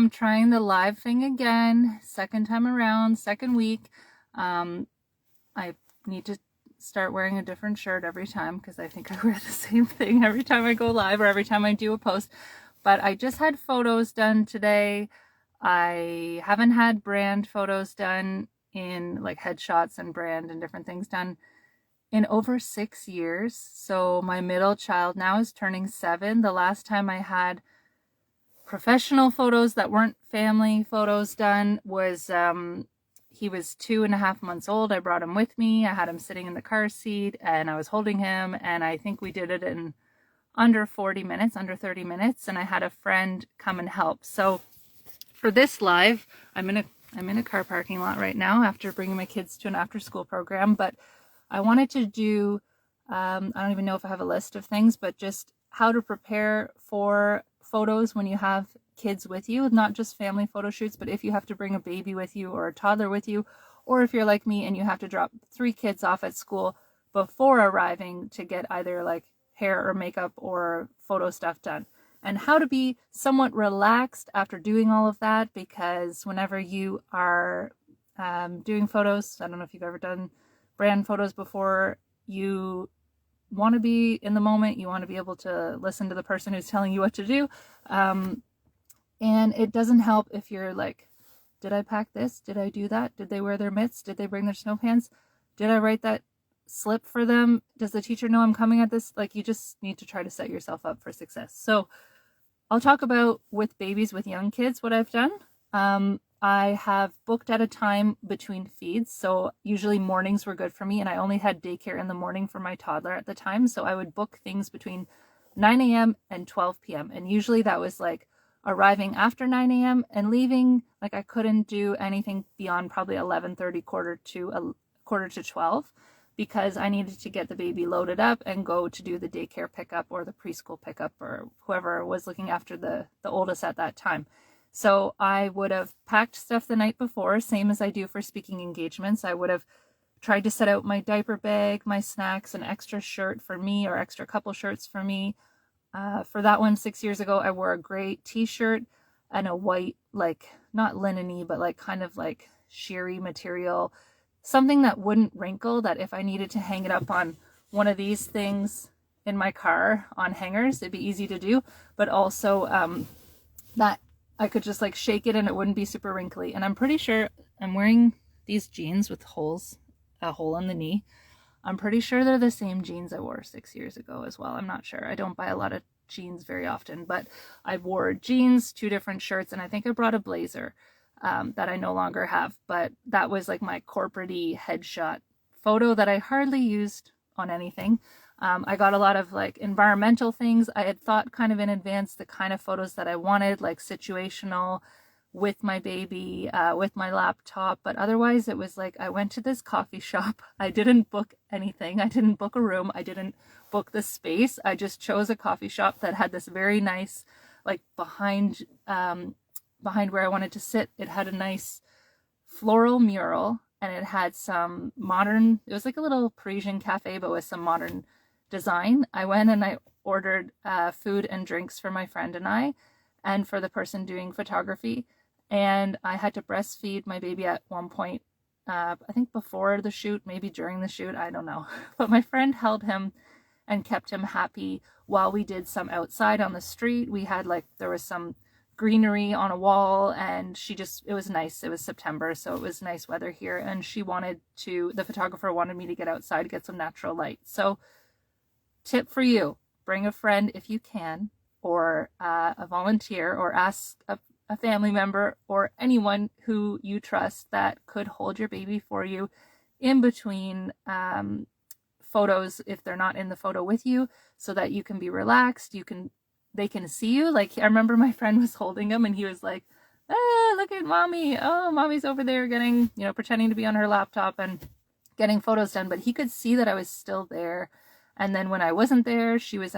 I'm trying the live thing again. Second time around, second week. I need to start wearing a different shirt every time because I think I wear the same thing every time I go live or every time I do a post. But I just had photos done today. I haven't had brand photos done in like headshots and brand and different things done in over 6 years. So my middle child now is turning 7. The last time I had professional photos that weren't family photos done was he was 2.5 months old. I brought him with me. I had him sitting in the car seat and I was holding him, and I think we did it in under 40 minutes, under 30 minutes, and I had a friend come and help. So for this live, I'm in a car parking lot right now after bringing my kids to an after school program, but I wanted to do I don't even know if I have a list of things, but just how to prepare for photos when you have kids with you, not just family photo shoots, but if you have to bring a baby with you or a toddler with you, or if you're like me and you have to drop 3 kids off at school before arriving to get either like hair or makeup or photo stuff done, and how to be somewhat relaxed after doing all of that, because whenever you are doing photos, I don't know if you've ever done brand photos before, you want to be in the moment. You want to be able to listen to the person who's telling you what to do. And it doesn't help if you're like, did I pack this? Did I do that? Did they wear their mitts? Did they bring their snow pants? Did I write that slip for them? Does the teacher know I'm coming at this? Like, you just need to try to set yourself up for success. So I'll talk about with babies, with young kids, what I've done. I have booked at a time between feeds. So usually mornings were good for me, and I only had daycare in the morning for my toddler at the time. So I would book things between 9 a.m. and 12 p.m. And usually that was like arriving after 9 a.m. and leaving. Like, I couldn't do anything beyond probably 11:30, quarter to 12, because I needed to get the baby loaded up and go to do the daycare pickup or the preschool pickup or whoever was looking after the oldest at that time. So I would have packed stuff the night before, same as I do for speaking engagements. I would have tried to set out my diaper bag, my snacks, an extra shirt for me or extra couple shirts for me. For that one, 6 years ago, I wore a gray t-shirt and a white, like, not linen-y, but like kind of like sheery material, something that wouldn't wrinkle, that if I needed to hang it up on one of these things in my car on hangers, it'd be easy to do, but also that I could just like shake it and it wouldn't be super wrinkly. And I'm pretty sure I'm wearing these jeans with holes, a hole in the knee. I'm pretty sure they're the same jeans I wore 6 years ago as well. I'm not sure. I don't buy a lot of jeans very often, but I wore jeans, 2 different shirts, and I think I brought a blazer that I no longer have. But that was like my corporate-y headshot photo that I hardly used on anything. I got a lot of like environmental things. I had thought kind of in advance the kind of photos that I wanted, like situational, with my baby, with my laptop. But otherwise it was like, I went to this coffee shop. I didn't book anything. I didn't book a room. I didn't book the space. I just chose a coffee shop that had this very nice, like behind where I wanted to sit, it had a nice floral mural, and it had some modern, it was like a little Parisian cafe, but with some modern design. I went and I ordered food and drinks for my friend and for the person doing photography. And I had to breastfeed my baby at one point, I think before the shoot, maybe during the shoot, I don't know. But my friend held him and kept him happy while we did some outside on the street. We had like, there was some greenery on a wall, and it was nice. It was September, so it was nice weather here. And the photographer wanted me to get outside, get some natural light. So tip for you, bring a friend if you can, or a volunteer, or ask a family member or anyone who you trust that could hold your baby for you in between photos if they're not in the photo with you, so that you can be relaxed. They can see you. Like, I remember my friend was holding him and he was like, look at mommy. Oh, mommy's over there getting, pretending to be on her laptop and getting photos done. But he could see that I was still there. And then when I wasn't there, she was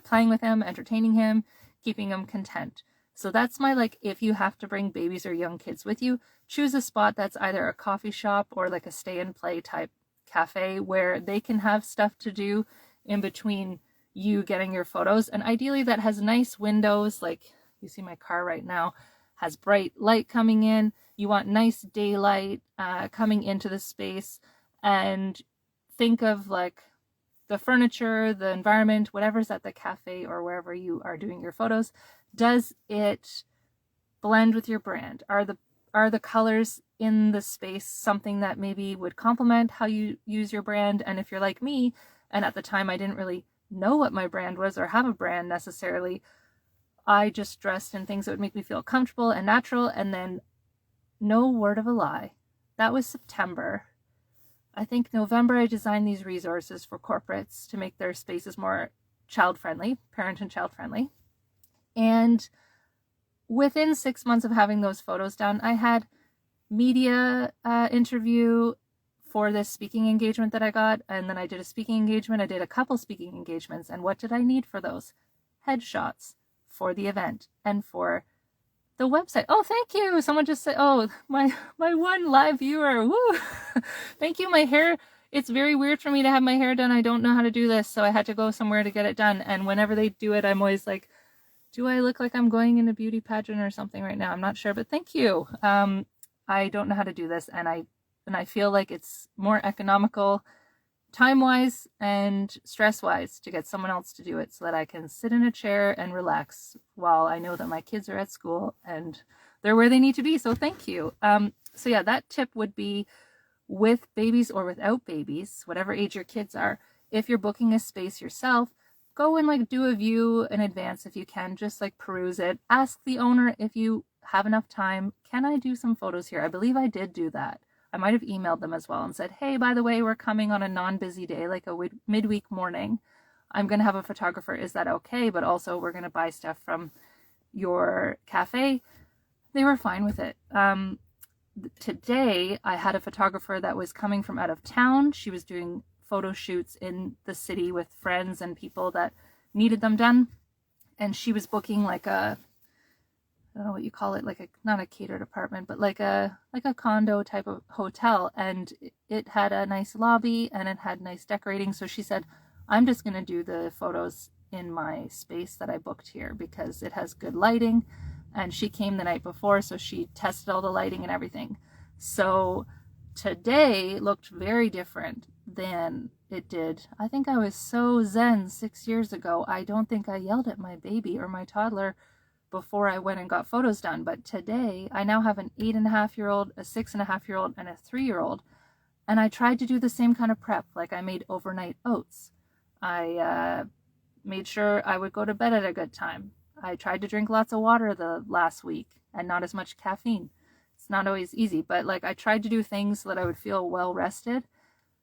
playing with him, entertaining him, keeping him content. So that's my, like, if you have to bring babies or young kids with you, choose a spot that's either a coffee shop or like a stay and play type cafe where they can have stuff to do in between you getting your photos. And ideally that has nice windows. Like, you see my car right now. has bright light coming in. You want nice daylight coming into the space. And think of like the furniture, the environment, whatever's at the cafe or wherever you are doing your photos. Does it blend with your brand? Are the colors in the space something that maybe would complement how you use your brand? And if you're like me, and at the time I didn't really know what my brand was or have a brand necessarily, I just dressed in things that would make me feel comfortable and natural. And then, no word of a lie, that was September. I think November I designed these resources for corporates to make their spaces more child-friendly, parent and child-friendly. And within 6 months of having those photos done, I had media interview for this speaking engagement that I got. And then I did a speaking engagement. I did a couple speaking engagements. And what did I need for those? Headshots for the event and for the website. Oh, thank you. Someone just said, oh, my one live viewer. Woo. Thank you. My hair, it's very weird for me to have my hair done. I don't know how to do this. So I had to go somewhere to get it done. And whenever they do it, I'm always like, do I look like I'm going in a beauty pageant or something right now? I'm not sure, but thank you. I don't know how to do this. And I feel like it's more economical time-wise and stress-wise to get someone else to do it so that I can sit in a chair and relax while I know that my kids are at school and they're where they need to be. So thank you. So yeah, that tip would be with babies or without babies, whatever age your kids are. If you're booking a space yourself, go and like do a view in advance if you can, just like peruse it. Ask the owner if you have enough time. Can I do some photos here? I believe I did do that. I might have emailed them as well and said, hey, by the way, we're coming on a non-busy day, like a midweek morning. I'm going to have a photographer. Is that okay? But also we're going to buy stuff from your cafe. They were fine with it. Today, I had a photographer that was coming from out of town. She was doing photo shoots in the city with friends and people that needed them done. And she was booking like a, I don't know what you call it, like a, not a catered apartment, but like a condo type of hotel. And it had a nice lobby and it had nice decorating. So she said, I'm just going to do the photos in my space that I booked here because it has good lighting. And she came the night before, so she tested all the lighting and everything. So today looked very different than it did. I think I was so zen 6 years ago. I don't think I yelled at my baby or my toddler before I went and got photos done. But today I now have an 8.5-year-old, a 6.5-year-old, and a 3-year-old. And I tried to do the same kind of prep. Like I made overnight oats. I made sure I would go to bed at a good time. I tried to drink lots of water the last week and not as much caffeine. It's not always easy, but like I tried to do things so that I would feel well rested.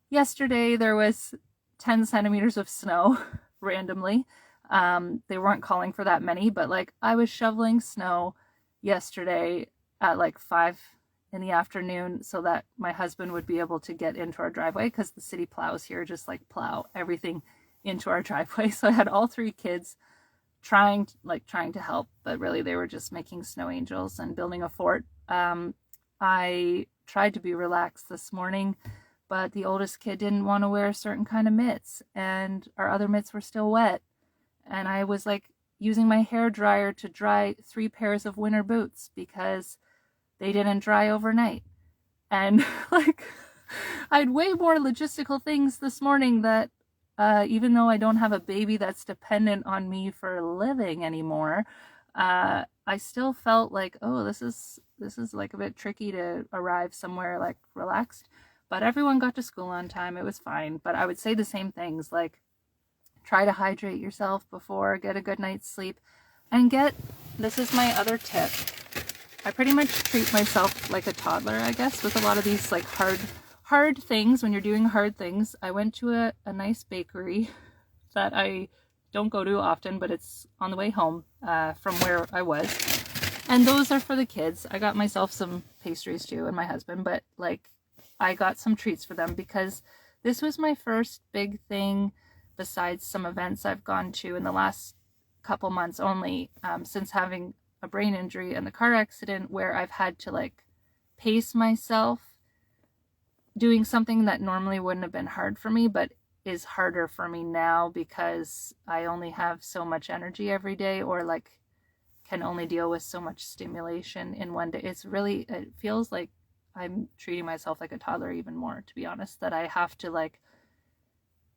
Yesterday there was 10 centimeters of snow randomly. They weren't calling for that many, but like I was shoveling snow yesterday at like 5 in the afternoon so that my husband would be able to get into our driveway because the city plows here just like plow everything into our driveway. So I had all 3 kids trying to help, but really they were just making snow angels and building a fort. I tried to be relaxed this morning, but the oldest kid didn't want to wear a certain kind of mitts and our other mitts were still wet. And I was like using my hair dryer to dry 3 pairs of winter boots because they didn't dry overnight. And like I had way more logistical things this morning that even though I don't have a baby that's dependent on me for a living anymore, I still felt like, oh, this is like a bit tricky to arrive somewhere like relaxed. But everyone got to school on time. It was fine. But I would say the same things like try to hydrate yourself before, get a good night's sleep, and this is my other tip. I pretty much treat myself like a toddler, I guess, with a lot of these like hard things. When you're doing hard things, I went to a nice bakery that I don't go to often, but it's on the way home from where I was. And those are for the kids. I got myself some pastries too and my husband, but like I got some treats for them because this was my first big thing besides some events I've gone to in the last couple months only, since having a brain injury and the car accident, where I've had to like pace myself doing something that normally wouldn't have been hard for me, but is harder for me now because I only have so much energy every day, or like can only deal with so much stimulation in one day. It feels like I'm treating myself like a toddler even more, to be honest, that I have to like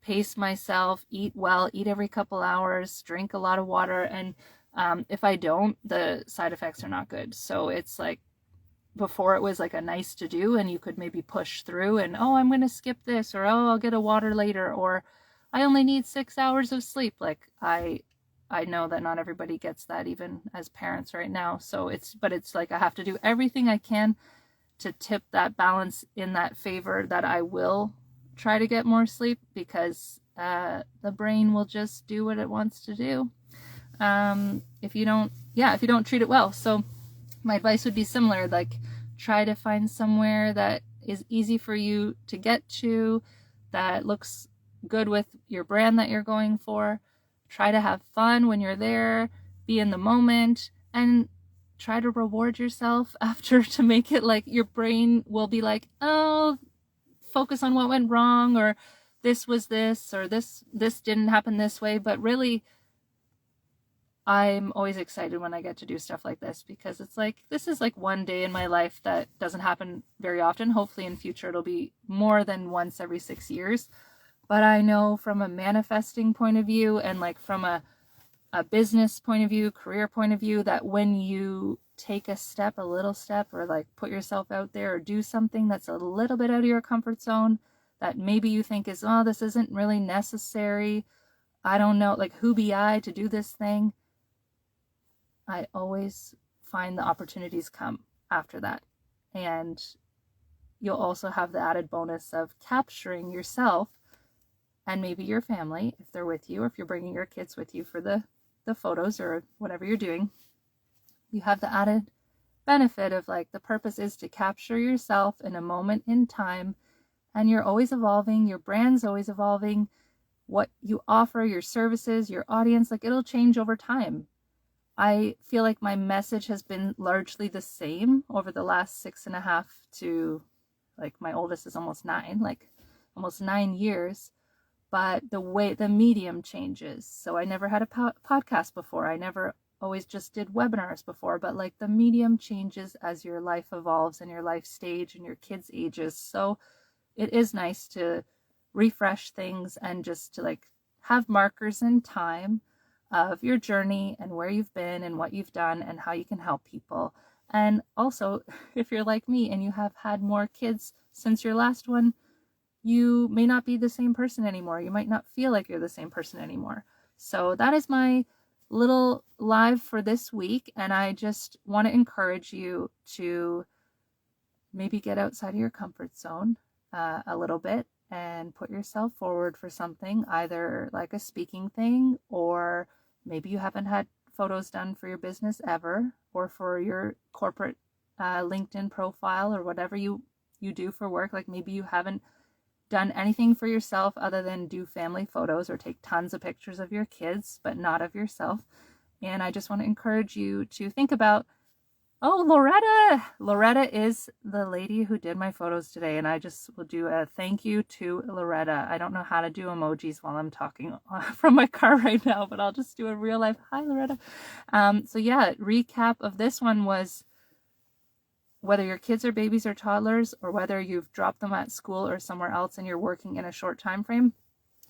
pace myself, eat well, eat every couple hours, drink a lot of water. And if I don't, the side effects are not good. So it's like, before it was like a nice to do and you could maybe push through and, oh, I'm going to skip this, or, oh, I'll get a water later, or I only need 6 hours of sleep. Like I know that not everybody gets that even as parents right now. So it's like I have to do everything I can to tip that balance in that favor that I will try to get more sleep, because the brain will just do what it wants to do if you don't treat it well. So my advice would be similar, like try to find somewhere that is easy for you to get to, that looks good with your brand that you're going for. Try to have fun when you're there, be in the moment, and try to reward yourself after, to make it like your brain will be like, oh, focus on what went wrong, or this was this, or this didn't happen this way. But really, I'm always excited when I get to do stuff like this, because it's like, this is like one day in my life that doesn't happen very often. Hopefully in future it'll be more than once every 6 years. But I know from a manifesting point of view, and like from a business point of view, career point of view, that when you take a little step, or like put yourself out there, or do something that's a little bit out of your comfort zone, that maybe you think is, oh, this isn't really necessary, I don't know, like, who be I to do this thing? I always find the opportunities come after that. And you'll also have the added bonus of capturing yourself and maybe your family, if they're with you, or if you're bringing your kids with you for the photos or whatever you're doing. You have the added benefit of, like, the purpose is to capture yourself in a moment in time, and you're always evolving, your brand's always evolving, what you offer, your services, your audience, like, it'll change over time. I feel like my message has been largely the same over the last 6.5 to, like, my oldest is almost 9, like almost 9 years. But the medium changes. So I never had a podcast before. I never always just did webinars before, but like the medium changes as your life evolves and your life stage and your kids' ages. So it is nice to refresh things and just to like have markers in time of your journey and where you've been and what you've done and how you can help people. And also, if you're like me and you have had more kids since your last one, you may not be the same person anymore. You might not feel like you're the same person anymore. So that is my little live for this week. And I just want to encourage you to maybe get outside of your comfort zone a little bit and put yourself forward for something, either like a speaking thing, or maybe you haven't had photos done for your business ever, or for your corporate LinkedIn profile, or whatever you do for work. Like maybe you haven't done anything for yourself other than do family photos or take tons of pictures of your kids, but not of yourself. And I just want to encourage you to think about, oh, Loretta is the lady who did my photos today. And I just will do a thank you to Loretta. I don't know how to do emojis while I'm talking from my car right now, but I'll just do a real life, hi, Loretta. So yeah, recap of this one was, whether your kids are babies or toddlers, or whether you've dropped them at school or somewhere else and you're working in a short time frame,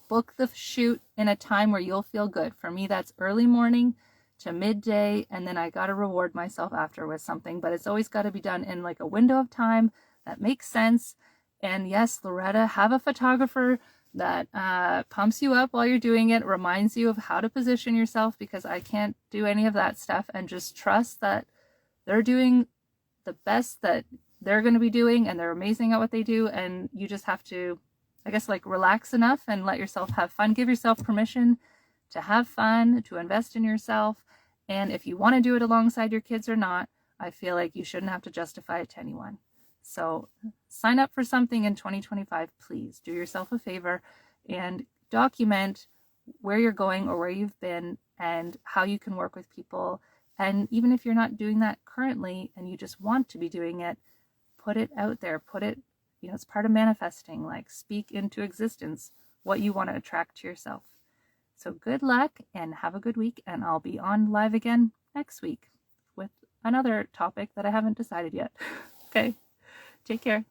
book the shoot in a time where you'll feel good. For me, that's early morning to midday, and then I got to reward myself after with something, but it's always got to be done in like a window of time that makes sense. And yes, Loretta, have a photographer that pumps you up while you're doing it, reminds you of how to position yourself, because I can't do any of that stuff, and just trust that they're doing the best that they're going to be doing, and they're amazing at what they do. And you just have to, I guess, like, relax enough and let yourself have fun. Give yourself permission to have fun, to invest in yourself. And if you want to do it alongside your kids or not, I feel like you shouldn't have to justify it to anyone. So sign up for something in 2025, please. Do yourself a favor and document where you're going or where you've been and how you can work with people. And even if you're not doing that currently and you just want to be doing it, put it out there. Put it, it's part of manifesting, like speak into existence what you want to attract to yourself. So good luck and have a good week, and I'll be on live again next week with another topic that I haven't decided yet. Okay, take care.